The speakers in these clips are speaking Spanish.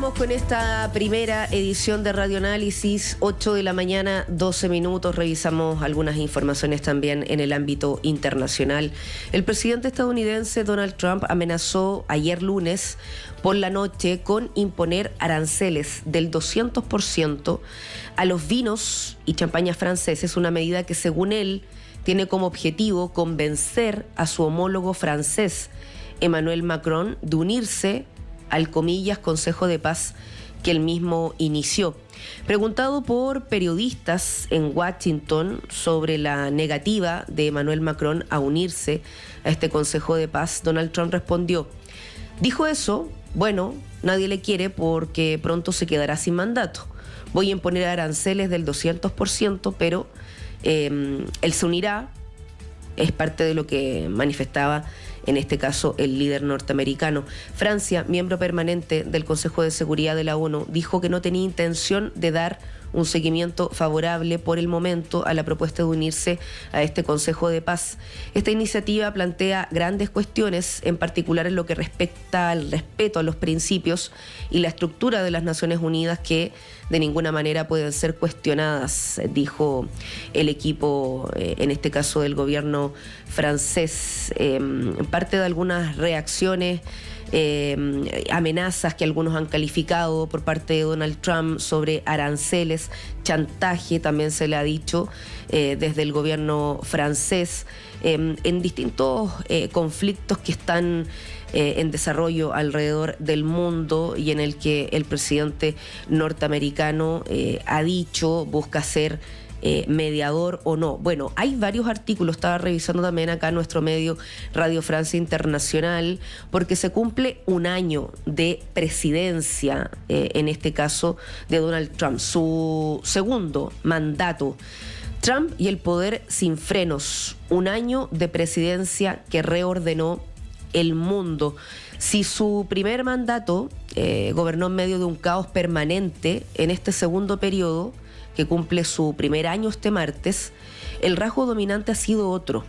Continuamos con esta primera edición de Radio Análisis, 8 de la mañana, 12 minutos. Revisamos algunas informaciones también en el ámbito internacional. El presidente estadounidense Donald Trump amenazó ayer lunes por la noche con imponer aranceles del 200% a los vinos y champañas franceses, una medida que según él tiene como objetivo convencer a su homólogo francés, Emmanuel Macron, de unirse al, comillas, Consejo de Paz que él mismo inició. Preguntado por periodistas en Washington sobre la negativa de Emmanuel Macron a unirse a este Consejo de Paz, Donald Trump respondió: dijo eso, bueno, nadie le quiere porque pronto se quedará sin mandato. Voy a imponer aranceles del 200%, pero él se unirá. Es parte de lo que manifestaba en este caso el líder norteamericano. Francia, miembro permanente del Consejo de Seguridad de la ONU, dijo que no tenía intención de dar un seguimiento favorable por el momento a la propuesta de unirse a este Consejo de Paz. Esta iniciativa plantea grandes cuestiones, en particular en lo que respecta al respeto a los principios y la estructura de las Naciones Unidas, que de ninguna manera pueden ser cuestionadas, dijo el equipo, en este caso del gobierno francés. Parte de algunas reacciones, amenazas que algunos han calificado por parte de Donald Trump sobre aranceles, chantaje, también se le ha dicho desde el gobierno francés, en distintos conflictos que están en desarrollo alrededor del mundo y en el que el presidente norteamericano ha dicho busca ser mediador o no. Bueno, hay varios artículos, estaba revisando también acá nuestro medio Radio Francia Internacional, porque se cumple un año de presidencia, en este caso de Donald Trump, su segundo mandato. Trump y el poder sin frenos, un año de presidencia que reordenó el mundo. Si su primer mandato gobernó en medio de un caos permanente, en este segundo periodo, que cumple su primer año este martes, el rasgo dominante ha sido otro: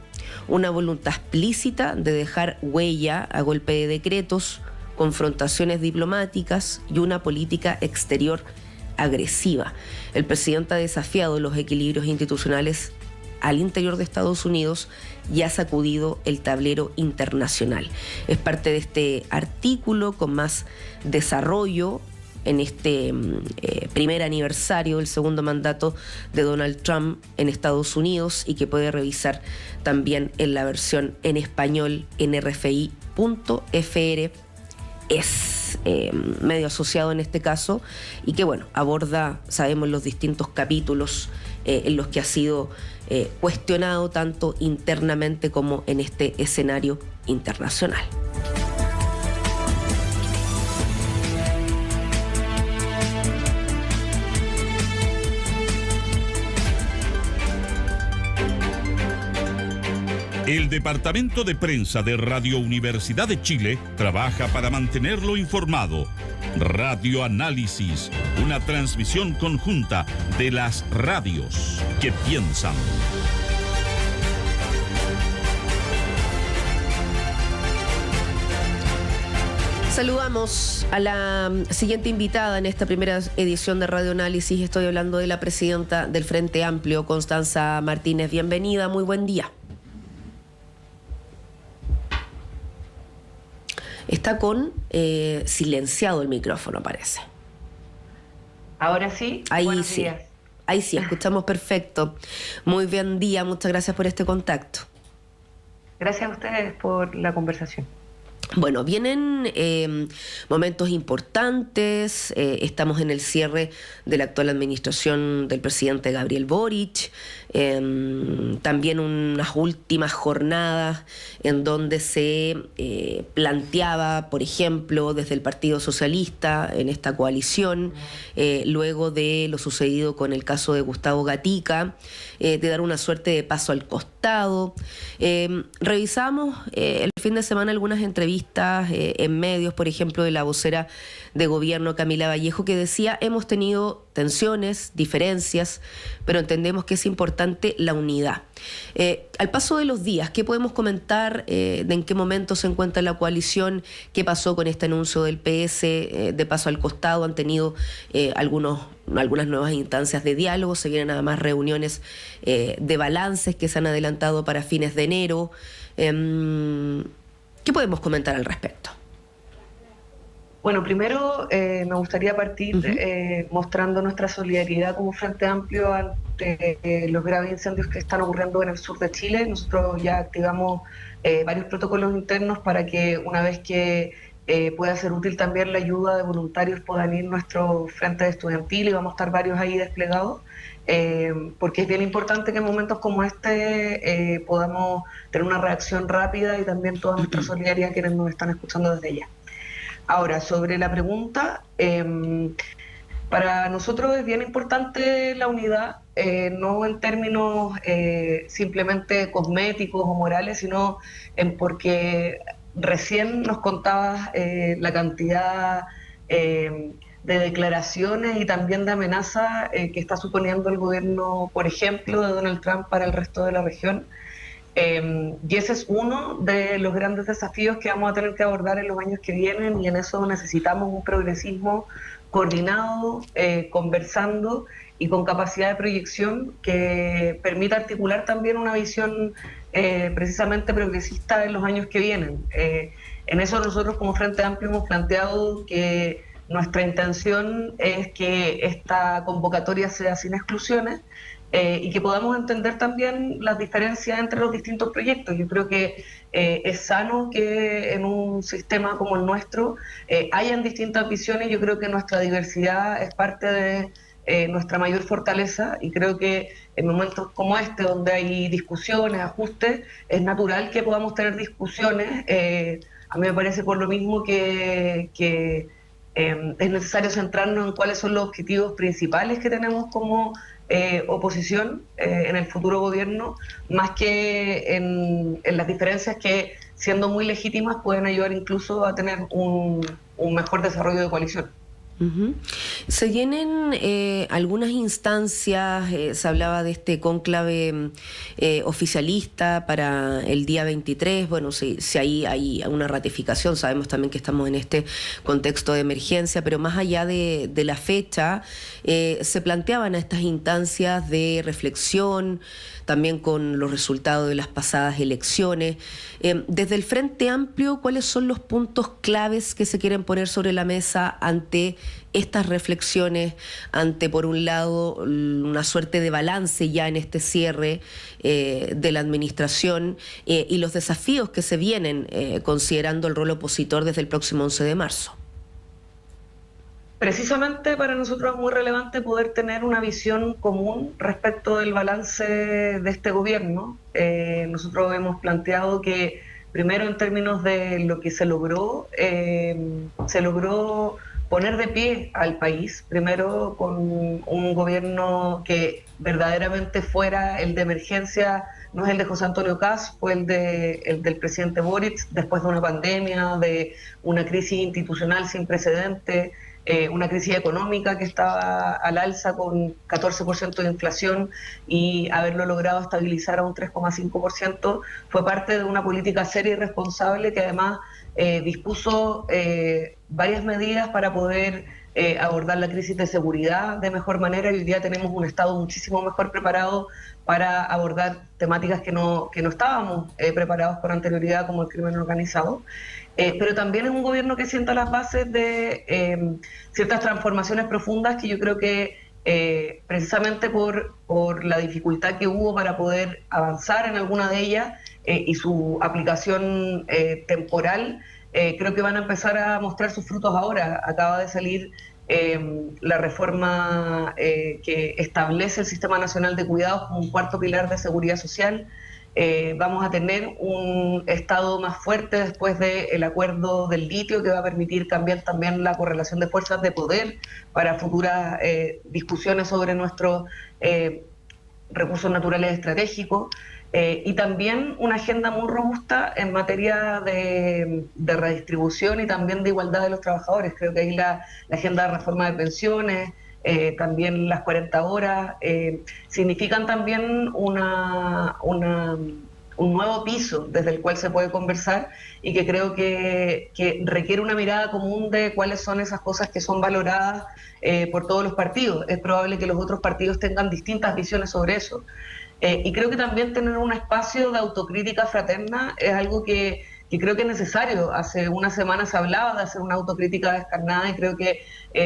una voluntad explícita de dejar huella a golpe de decretos, confrontaciones diplomáticas y una política exterior agresiva. El presidente ha desafiado los equilibrios institucionales al interior de Estados Unidos y ha sacudido el tablero internacional. Es parte de este artículo con más desarrollo en este primer aniversario del segundo mandato de Donald Trump en Estados Unidos, y que puede revisar también en la versión en español en rfi.fr. Es medio asociado en este caso, y que bueno, aborda, sabemos, los distintos capítulos en los que ha sido cuestionado tanto internamente como en este escenario internacional. El Departamento de Prensa de Radio Universidad de Chile trabaja para mantenerlo informado. Radio Análisis, una transmisión conjunta de las radios que piensan. Saludamos a la siguiente invitada en esta primera edición de Radio Análisis. Estoy hablando de la presidenta del Frente Amplio, Constanza Martínez. Bienvenida, muy buen día. Está con silenciado el micrófono, parece. Ahora sí. Ahí sí. Días. Ahí sí, escuchamos perfecto. Muy buen día, muchas gracias por este contacto. Gracias a ustedes por la conversación. Bueno, vienen momentos importantes, estamos en el cierre de la actual administración del presidente Gabriel Boric, también unas últimas jornadas en donde se planteaba, por ejemplo, desde el Partido Socialista en esta coalición, luego de lo sucedido con el caso de Gustavo Gatica, de dar una suerte de paso al costado. Revisamos el fin de semana algunas entrevistas en medios, por ejemplo, de la vocera de gobierno Camila Vallejo, que decía: hemos tenido tensiones, diferencias, pero entendemos que es importante la unidad. Al paso de los días, ¿qué podemos comentar de en qué momento se encuentra la coalición? ¿Qué pasó con este anuncio del PS de paso al costado? ¿Han tenido algunas nuevas instancias de diálogo? ¿Se vienen además reuniones de balances que se han adelantado para fines de enero? ¿Qué podemos comentar al respecto? Bueno, primero me gustaría partir mostrando nuestra solidaridad como Frente Amplio ante los graves incendios que están ocurriendo en el sur de Chile. Nosotros ya activamos varios protocolos internos para que una vez que pueda ser útil también la ayuda de voluntarios puedan ir nuestro frente estudiantil, y vamos a estar varios ahí desplegados, porque es bien importante que en momentos como este podamos tener una reacción rápida, y también toda nuestra solidaridad a quienes nos están escuchando desde allá. Ahora, sobre la pregunta, para nosotros es bien importante la unidad, no en términos simplemente cosméticos o morales, sino porque recién nos contabas la cantidad de declaraciones y también de amenazas que está suponiendo el gobierno, por ejemplo, de Donald Trump para el resto de la región. Y ese es uno de los grandes desafíos que vamos a tener que abordar en los años que vienen, y en eso necesitamos un progresismo coordinado, conversando y con capacidad de proyección que permita articular también una visión precisamente progresista en los años que vienen. En eso nosotros como Frente Amplio hemos planteado que nuestra intención es que esta convocatoria sea sin exclusiones, y que podamos entender también las diferencias entre los distintos proyectos. Yo creo que es sano que en un sistema como el nuestro hayan distintas visiones. Yo creo que nuestra diversidad es parte de nuestra mayor fortaleza, y creo que en momentos como este, donde hay discusiones, ajustes, es natural que podamos tener discusiones. A mí me parece por lo mismo que es necesario centrarnos en cuáles son los objetivos principales que tenemos como oposición en el futuro gobierno, más que en las diferencias que, siendo muy legítimas, pueden ayudar incluso a tener un mejor desarrollo de coalición. Se vienen algunas instancias, se hablaba de este cónclave oficialista para el día 23, bueno, si ahí hay una ratificación, sabemos también que estamos en este contexto de emergencia, pero más allá de la fecha, se planteaban estas instancias de reflexión, también con los resultados de las pasadas elecciones. Desde el Frente Amplio, ¿cuáles son los puntos claves que se quieren poner sobre la mesa ante estas reflexiones, ante, por un lado, una suerte de balance ya en este cierre de la administración y los desafíos que se vienen considerando el rol opositor desde el próximo 11 de marzo? Precisamente para nosotros es muy relevante poder tener una visión común respecto del balance de este gobierno. Nosotros hemos planteado que, primero, en términos de lo que se logró poner de pie al país, primero con un gobierno que verdaderamente fuera el de emergencia. No es el de José Antonio Kast, fue el del presidente Boric, después de una pandemia, de una crisis institucional sin precedentes, una crisis económica que estaba al alza con 14% de inflación, y haberlo logrado estabilizar a un 3,5% fue parte de una política seria y responsable que además dispuso varias medidas para poder abordar la crisis de seguridad de mejor manera, y hoy día tenemos un Estado muchísimo mejor preparado para abordar temáticas que no estábamos preparados con anterioridad, como el crimen organizado. Pero también es un gobierno que sienta las bases de ciertas transformaciones profundas que yo creo que precisamente por la dificultad que hubo para poder avanzar en alguna de ellas y su aplicación temporal, creo que van a empezar a mostrar sus frutos ahora. Acaba de salir la reforma que establece el Sistema Nacional de Cuidados como un cuarto pilar de seguridad social. Vamos a tener un Estado más fuerte después del acuerdo del litio, que va a permitir cambiar también la correlación de fuerzas de poder para futuras discusiones sobre nuestros recursos naturales estratégicos, y también una agenda muy robusta en materia de redistribución y también de igualdad de los trabajadores. Creo que ahí la agenda de reforma de pensiones, también las 40 horas, significan también un nuevo piso desde el cual se puede conversar y que creo que requiere una mirada común de cuáles son esas cosas que son valoradas por todos los partidos. Es probable que los otros partidos tengan distintas visiones sobre eso. Y creo que también tener un espacio de autocrítica fraterna es algo que creo que es necesario. Hace unas semanas se hablaba de hacer una autocrítica descarnada y creo que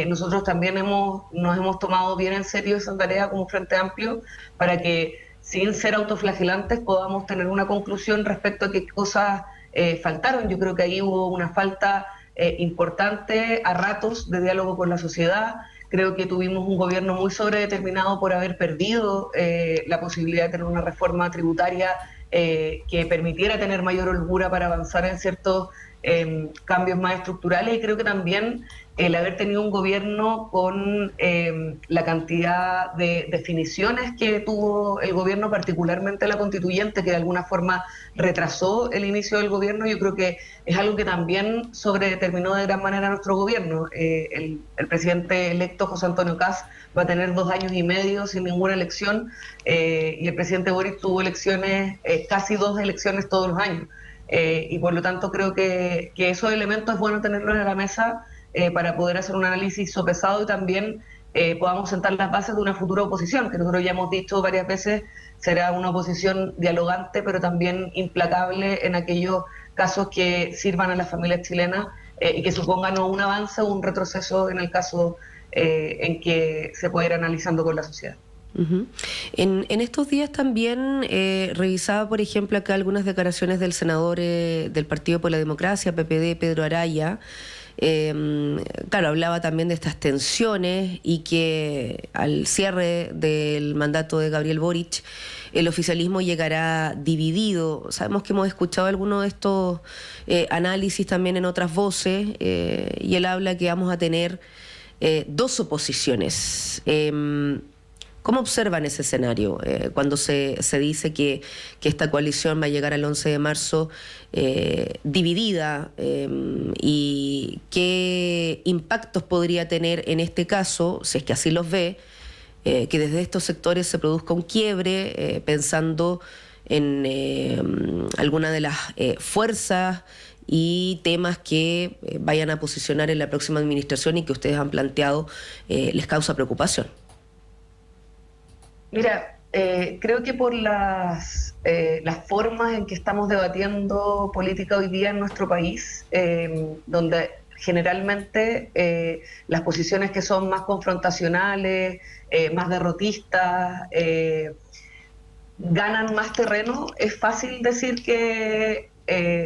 nosotros también nos hemos tomado bien en serio esa tarea como Frente Amplio para que, sin ser autoflagelantes, podamos tener una conclusión respecto a qué cosas faltaron. Yo creo que ahí hubo una falta importante a ratos de diálogo con la sociedad. Creo que tuvimos un gobierno muy sobredeterminado por haber perdido la posibilidad de tener una reforma tributaria que permitiera tener mayor holgura para avanzar en ciertos cambios más estructurales, y creo que también el haber tenido un gobierno con la cantidad de definiciones que tuvo el gobierno, particularmente la constituyente, que de alguna forma retrasó el inicio del gobierno, yo creo que es algo que también sobredeterminó de gran manera nuestro gobierno. El presidente electo, José Antonio Kast, va a tener 2 años y medio sin ninguna elección, y el presidente Boric tuvo elecciones, casi 2 elecciones todos los años. Y por lo tanto creo que esos elementos es bueno tenerlos en la mesa para poder hacer un análisis sopesado y también podamos sentar las bases de una futura oposición, que nosotros ya hemos dicho varias veces, será una oposición dialogante, pero también implacable en aquellos casos que sirvan a las familias chilenas y que supongan un avance o un retroceso en el caso en que se pueda ir analizando con la sociedad. Uh-huh. En estos días también revisaba, por ejemplo, acá algunas declaraciones del senador del Partido por la Democracia, PPD, Pedro Araya. Claro, hablaba también de estas tensiones y que al cierre del mandato de Gabriel Boric el oficialismo llegará dividido. Sabemos que hemos escuchado algunos de estos análisis también en otras voces, y él habla que vamos a tener 2 oposiciones. ¿Cómo observan ese escenario cuando se dice que esta coalición va a llegar al 11 de marzo dividida, y qué impactos podría tener en este caso, si es que así los ve, que desde estos sectores se produzca un quiebre, pensando en alguna de las fuerzas y temas que vayan a posicionar en la próxima administración y que ustedes han planteado les causa preocupación? Mira, creo que por las formas en que estamos debatiendo política hoy día en nuestro país, donde generalmente las posiciones que son más confrontacionales, más derrotistas, ganan más terreno, es fácil decir que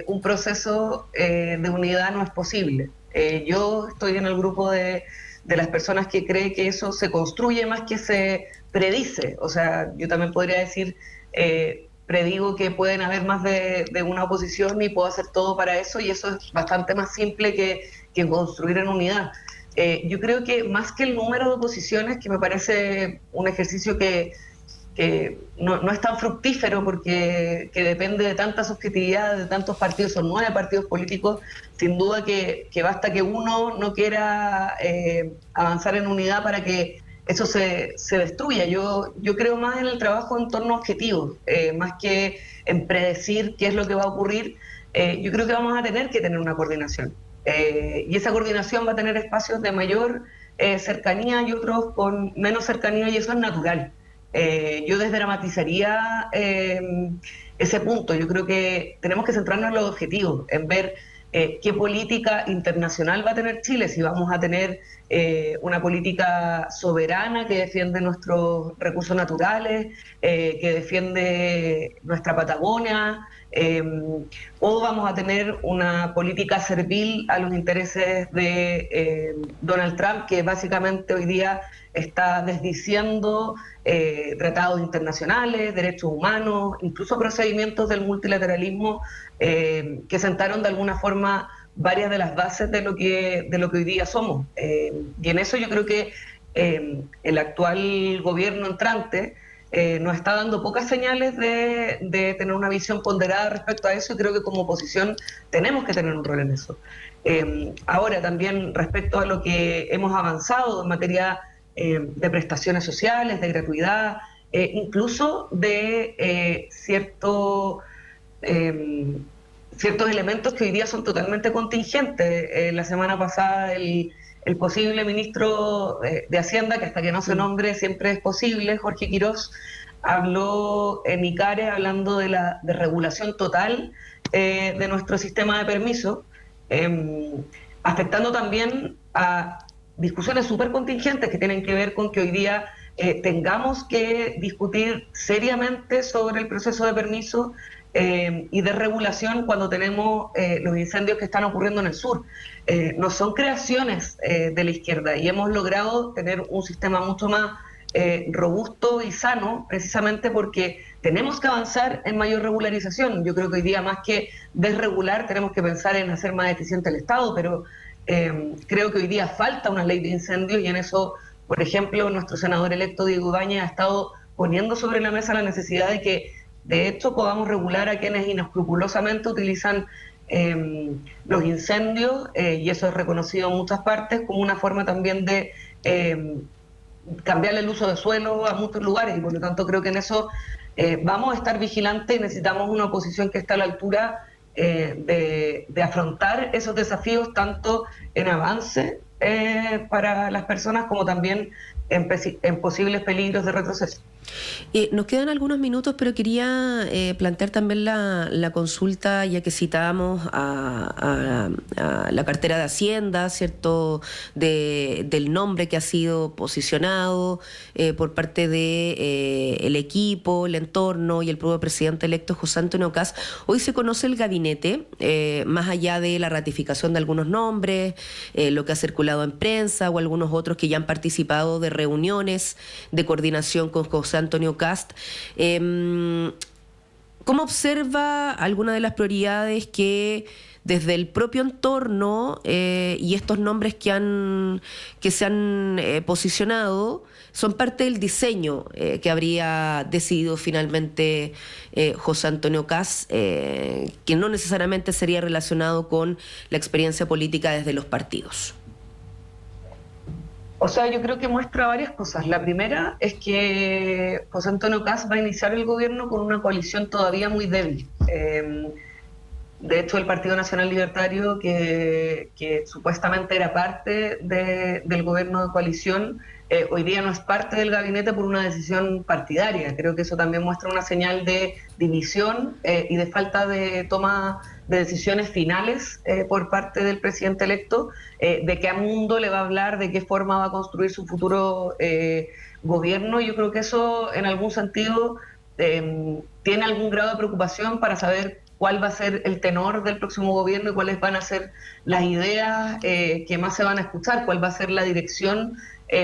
un proceso de unidad no es posible. Yo estoy en el grupo de las personas que cree que eso se construye más que se predice. O sea, yo también podría decir, predigo que pueden haber más de una oposición y puedo hacer todo para eso, y eso es bastante más simple que construir en unidad. Yo creo que más que el número de oposiciones, que me parece un ejercicio que no es tan fructífero porque que depende de tanta subjetividad, de tantos partidos, son 9 partidos políticos, sin duda que basta que uno no quiera avanzar en unidad para que eso se destruya. Yo creo más en el trabajo en torno a objetivos, más que en predecir qué es lo que va a ocurrir. Yo creo que vamos a tener que tener una coordinación, y esa coordinación va a tener espacios de mayor cercanía y otros con menos cercanía, y eso es natural. Yo desdramatizaría ese punto. Yo creo que tenemos que centrarnos en los objetivos, en ver qué política internacional va a tener Chile, si vamos a tener una política soberana que defiende nuestros recursos naturales, que defiende nuestra Patagonia, o vamos a tener una política servil a los intereses de Donald Trump, que básicamente hoy día está desdiciendo tratados internacionales, derechos humanos, incluso procedimientos del multilateralismo que sentaron de alguna forma varias de las bases de lo que hoy día somos. Y en eso yo creo que el actual gobierno entrante nos está dando pocas señales de tener una visión ponderada respecto a eso, y creo que como oposición tenemos que tener un rol en eso. Ahora también respecto a lo que hemos avanzado en materia de prestaciones sociales, de gratuidad, incluso de ciertos elementos que hoy día son totalmente contingentes. La semana pasada el posible ministro de Hacienda, que hasta que no se nombre siempre es posible, Jorge Quirós, habló en ICARE hablando de la desregulación total de nuestro sistema de permiso, afectando también a discusiones súper contingentes que tienen que ver con que hoy día tengamos que discutir seriamente sobre el proceso de permiso y de regulación cuando tenemos los incendios que están ocurriendo en el sur. No son creaciones de la izquierda y hemos logrado tener un sistema mucho más robusto y sano, precisamente porque tenemos que avanzar en mayor regularización. Yo creo que hoy día, más que desregular, tenemos que pensar en hacer más eficiente el Estado, pero creo que hoy día falta una ley de incendios y en eso, por ejemplo, nuestro senador electo Diego Ibáñez ha estado poniendo sobre la mesa la necesidad de que de hecho podamos regular a quienes inescrupulosamente utilizan los incendios, y eso es reconocido en muchas partes como una forma también de cambiar el uso de suelo a muchos lugares, y por lo tanto creo que en eso vamos a estar vigilantes y necesitamos una oposición que esté a la altura de afrontar esos desafíos, tanto en avance para las personas como también en posibles peligros de retroceso. Nos quedan algunos minutos, pero quería plantear también la consulta, ya que citábamos a la cartera de Hacienda, ¿cierto?, del nombre que ha sido posicionado por parte de el equipo, el entorno y el propio presidente electo José Antonio Kast. Hoy se conoce el gabinete, más allá de la ratificación de algunos nombres, lo que ha circulado en prensa o algunos otros que ya han participado de reuniones de coordinación con José Antonio Kast. ¿Cómo observa alguna de las prioridades que desde el propio entorno y estos nombres que se han posicionado son parte del diseño que habría decidido finalmente José Antonio Kast, que no necesariamente sería relacionado con la experiencia política desde los partidos? O sea, yo creo que muestra varias cosas. La primera es que José Antonio Kast va a iniciar el gobierno con una coalición todavía muy débil. De hecho, el Partido Nacional Libertario, que supuestamente era parte del gobierno de coalición, hoy día no es parte del gabinete por una decisión partidaria. Creo que eso también muestra una señal de división y de falta de toma de decisiones finales por parte del presidente electo, de qué mundo le va a hablar, de qué forma va a construir su futuro gobierno. Yo creo que eso, en algún sentido, tiene algún grado de preocupación para saber cuál va a ser el tenor del próximo gobierno y cuáles van a ser las ideas que más se van a escuchar, cuál va a ser la dirección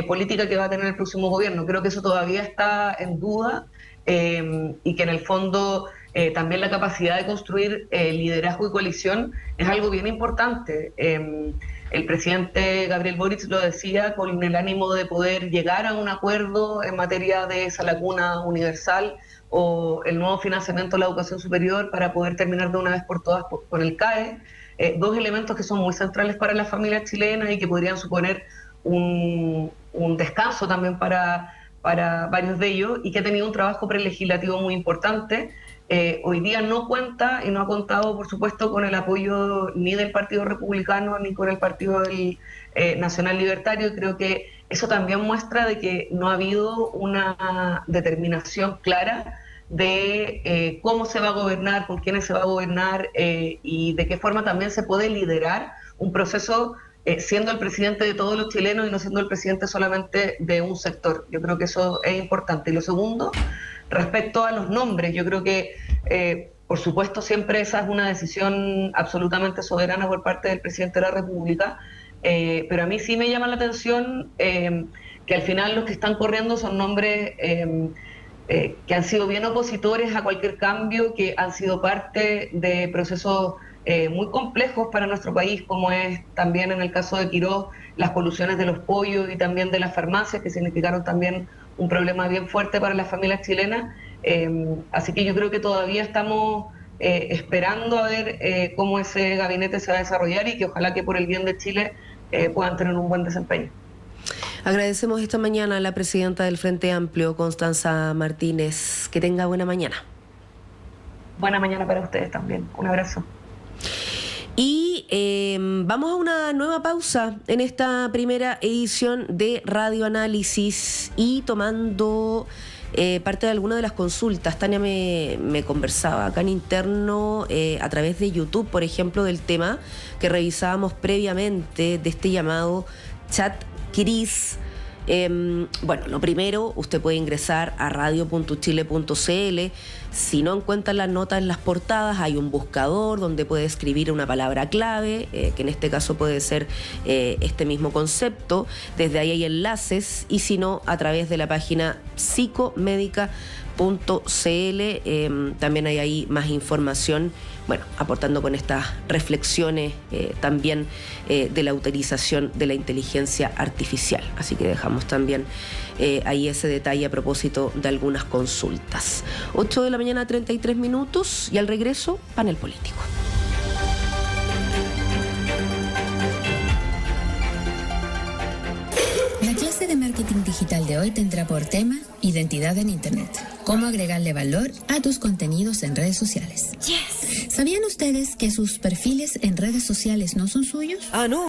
política que va a tener el próximo gobierno. Creo que eso todavía está en duda y que en el fondo también la capacidad de construir liderazgo y coalición es algo bien importante. El presidente Gabriel Boric lo decía con el ánimo de poder llegar a un acuerdo en materia de esa laguna universal o el nuevo financiamiento de la educación superior para poder terminar de una vez por todas con el CAE, dos elementos que son muy centrales para las familias chilenas y que podrían suponer un descanso también para varios de ellos, y que ha tenido un trabajo prelegislativo muy importante. Hoy día no cuenta y no ha contado, por supuesto, con el apoyo ni del Partido Republicano ni con el Partido Nacional Libertario, y creo que eso también muestra de que no ha habido una determinación clara de cómo se va a gobernar, con quiénes se va a gobernar y de qué forma también se puede liderar un proceso siendo el presidente de todos los chilenos y no siendo el presidente solamente de un sector. Yo creo que eso es importante. Y lo segundo, respecto a los nombres, yo creo que, por supuesto, siempre esa es una decisión absolutamente soberana por parte del presidente de la República, pero a mí sí me llama la atención que al final los que están corriendo son nombres que han sido bien opositores a cualquier cambio, que han sido parte de procesos muy complejos para nuestro país, como es también en el caso de Quirós, las colusiones de los pollos y también de las farmacias, que significaron también un problema bien fuerte para las familias chilenas. Así que yo creo que todavía estamos esperando a ver cómo ese gabinete se va a desarrollar y que ojalá que por el bien de Chile puedan tener un buen desempeño. Agradecemos esta mañana a la presidenta del Frente Amplio, Constanza Martínez. Que tenga buena mañana. Buena mañana para ustedes también. Un abrazo. Y vamos a una nueva pausa en esta primera edición de Radio Análisis y tomando parte de alguna de las consultas. Tania me conversaba acá en interno a través de YouTube, por ejemplo, del tema que revisábamos previamente de este llamado chat gris. Bueno, lo primero, usted puede ingresar a radio.chile.cl. Si no encuentra las notas en las portadas, hay un buscador donde puede escribir una palabra clave, que en este caso puede ser este mismo concepto. Desde ahí hay enlaces, y si no, a través de la página psicomédica.cl también hay ahí más información, bueno, aportando con estas reflexiones también de la utilización de la inteligencia artificial. Así que dejamos también ahí ese detalle a propósito de algunas consultas. 8 de la mañana, 33 minutos, y al regreso, panel político. La clase de marketing digital de hoy tendrá por tema identidad en Internet. Cómo agregarle valor a tus contenidos en redes sociales. Yes. ¿Sabían ustedes que sus perfiles en redes sociales no son suyos? Ah, no.